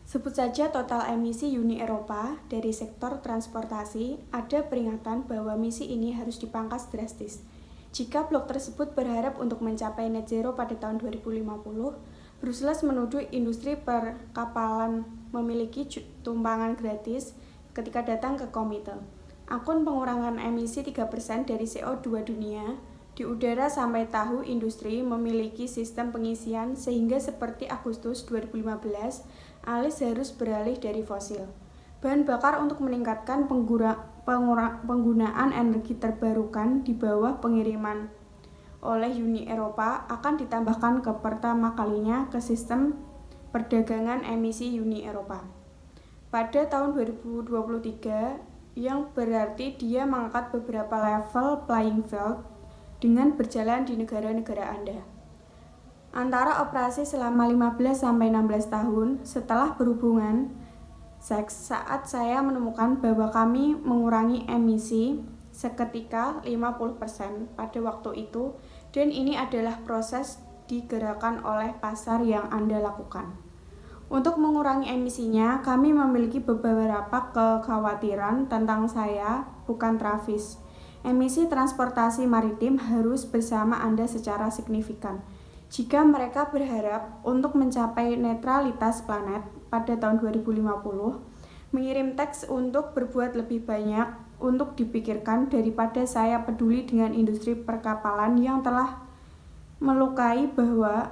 Sebut saja total emisi Uni Eropa dari sektor transportasi, ada peringatan bahwa misi ini harus dipangkas drastis. Jika blok tersebut berharap untuk mencapai net zero pada tahun 2050, Brussels menuduh industri perkapalan memiliki tumpangan gratis ketika datang ke komite. Akun pengurangan emisi 3% dari CO2 dunia di udara sampai tahu industri memiliki sistem pengisian sehingga seperti Agustus 2015, Alice harus beralih dari fosil. Bahan bakar untuk meningkatkan penggunaan energi terbarukan di bawah pengiriman oleh Uni Eropa akan ditambahkan ke pertama kalinya ke sistem perdagangan emisi Uni Eropa. Pada tahun 2023, yang berarti dia mengangkat beberapa level playing field dengan berjalan di negara-negara Anda. Antara operasi selama 15-16 tahun setelah berhubungan seks, saat saya menemukan bahwa kami mengurangi emisi seketika 50% pada waktu itu, dan ini adalah proses digerakkan oleh pasar yang Anda lakukan. Untuk mengurangi emisinya, kami memiliki beberapa kekhawatiran tentang saya, bukan Travis. Emisi transportasi maritim harus bersama Anda secara signifikan. Jika mereka berharap untuk mencapai netralitas planet pada tahun 2050, mengirim teks untuk berbuat lebih banyak untuk dipikirkan daripada saya peduli dengan industri perkapalan yang telah melukai bahwa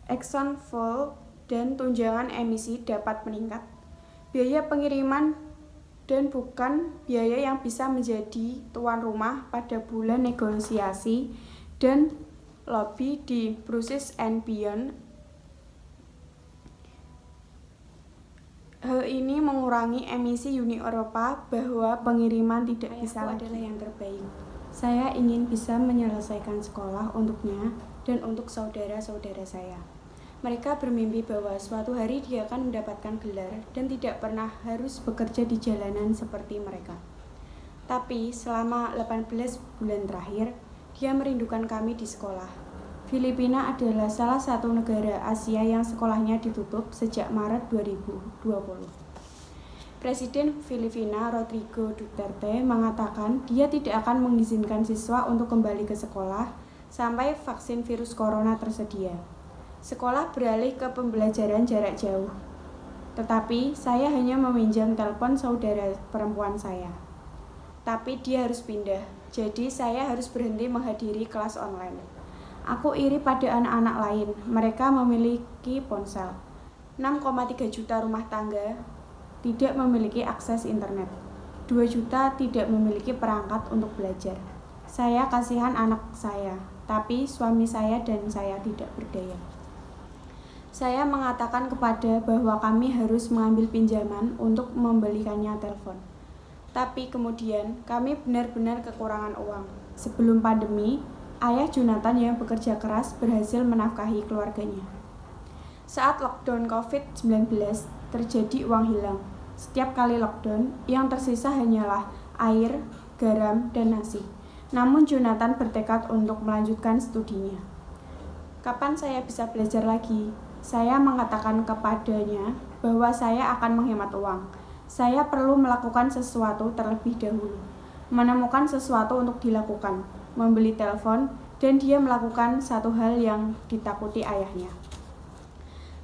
Exxon-Valdez dan tunjangan emisi dapat meningkat. Biaya pengiriman dan bukan biaya yang bisa menjadi tuan rumah pada bulan negosiasi dan lobby di Brussels and Beyond. Hal ini mengurangi emisi Uni Eropa bahwa pengiriman tidak bisa adalah yang terbaik. Saya ingin bisa menyelesaikan sekolah untuknya dan untuk saudara-saudara saya. Mereka bermimpi bahwa suatu hari dia akan mendapatkan gelar dan tidak pernah harus bekerja di jalanan seperti mereka. Tapi selama 18 bulan terakhir, dia merindukan kami di sekolah. Filipina adalah salah satu negara Asia yang sekolahnya ditutup sejak Maret 2020. Presiden Filipina Rodrigo Duterte mengatakan dia tidak akan mengizinkan siswa untuk kembali ke sekolah sampai vaksin virus corona tersedia. Sekolah beralih ke pembelajaran jarak jauh. Tetapi saya hanya meminjam telepon saudara perempuan saya. Tapi dia harus pindah, jadi saya harus berhenti menghadiri kelas online. Aku iri pada anak-anak lain, mereka memiliki ponsel. 6,3 juta rumah tangga tidak memiliki akses internet. 2 juta tidak memiliki perangkat untuk belajar. Saya kasihan anak saya, tapi suami saya dan saya tidak berdaya. Saya mengatakan kepada bahwa kami harus mengambil pinjaman untuk membelikannya telepon. Tapi kemudian kami benar-benar kekurangan uang. Sebelum pandemi, ayah Jonathan yang bekerja keras berhasil menafkahi keluarganya. Saat lockdown COVID-19 terjadi, uang hilang. Setiap kali lockdown, yang tersisa hanyalah air, garam, dan nasi. Namun Jonathan bertekad untuk melanjutkan studinya. Kapan saya bisa belajar lagi? Saya mengatakan kepadanya bahwa saya akan menghemat uang. Saya perlu melakukan sesuatu terlebih dahulu. Menemukan sesuatu untuk dilakukan, membeli telepon, dan dia melakukan satu hal yang ditakuti ayahnya.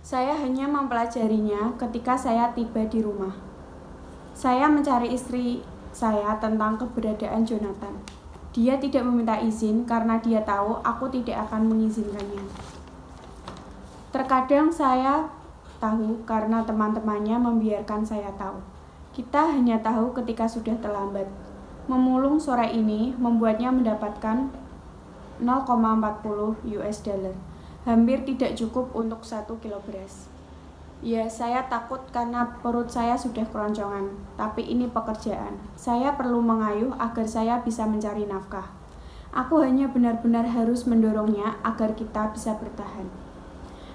Saya hanya mempelajarinya ketika saya tiba di rumah. Saya mencari istri saya tentang keberadaan Jonathan. Dia tidak meminta izin karena dia tahu aku tidak akan mengizinkannya. Terkadang saya tahu karena teman-temannya membiarkan saya tahu. Kita hanya tahu ketika sudah terlambat. Memulung sore ini membuatnya mendapatkan 0,40 US dollar. Hampir tidak cukup untuk 1 kilo beras. Ya, saya takut karena perut saya sudah keroncongan. Tapi ini pekerjaan. Saya perlu mengayuh agar saya bisa mencari nafkah. Aku hanya benar-benar harus mendorongnya agar kita bisa bertahan.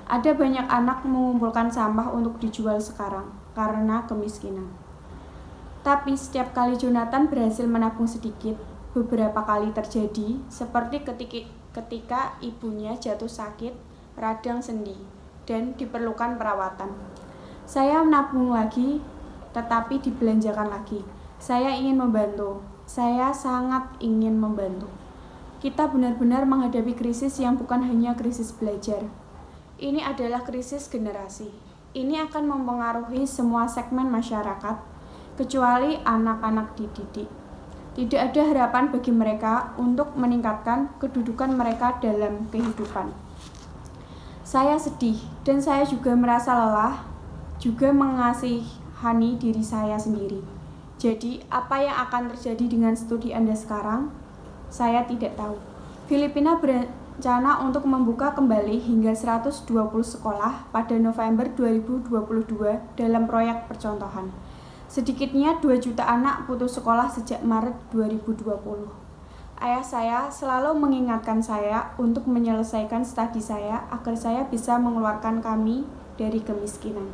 Ada banyak anak mengumpulkan sampah untuk dijual sekarang karena kemiskinan. Tapi setiap kali Jonathan berhasil menabung sedikit, beberapa kali terjadi seperti ketika ibunya jatuh sakit radang sendi dan diperlukan perawatan. Saya menabung lagi, tetapi dibelanjakan lagi. Saya ingin membantu. Saya sangat ingin membantu. Kita benar-benar menghadapi krisis yang bukan hanya krisis belajar. Ini adalah krisis generasi. Ini akan mempengaruhi semua segmen masyarakat, kecuali anak-anak dididik. Tidak ada harapan bagi mereka untuk meningkatkan kedudukan mereka dalam kehidupan. Saya sedih dan saya juga merasa lelah, juga mengasihani diri saya sendiri. Jadi, apa yang akan terjadi dengan studi Anda sekarang? Saya tidak tahu. Filipina berencana untuk membuka kembali hingga 120 sekolah pada November 2022 dalam proyek percontohan. Sedikitnya 2 juta anak putus sekolah sejak Maret 2020. Ayah saya selalu mengingatkan saya untuk menyelesaikan studi saya agar saya bisa mengeluarkan kami dari kemiskinan.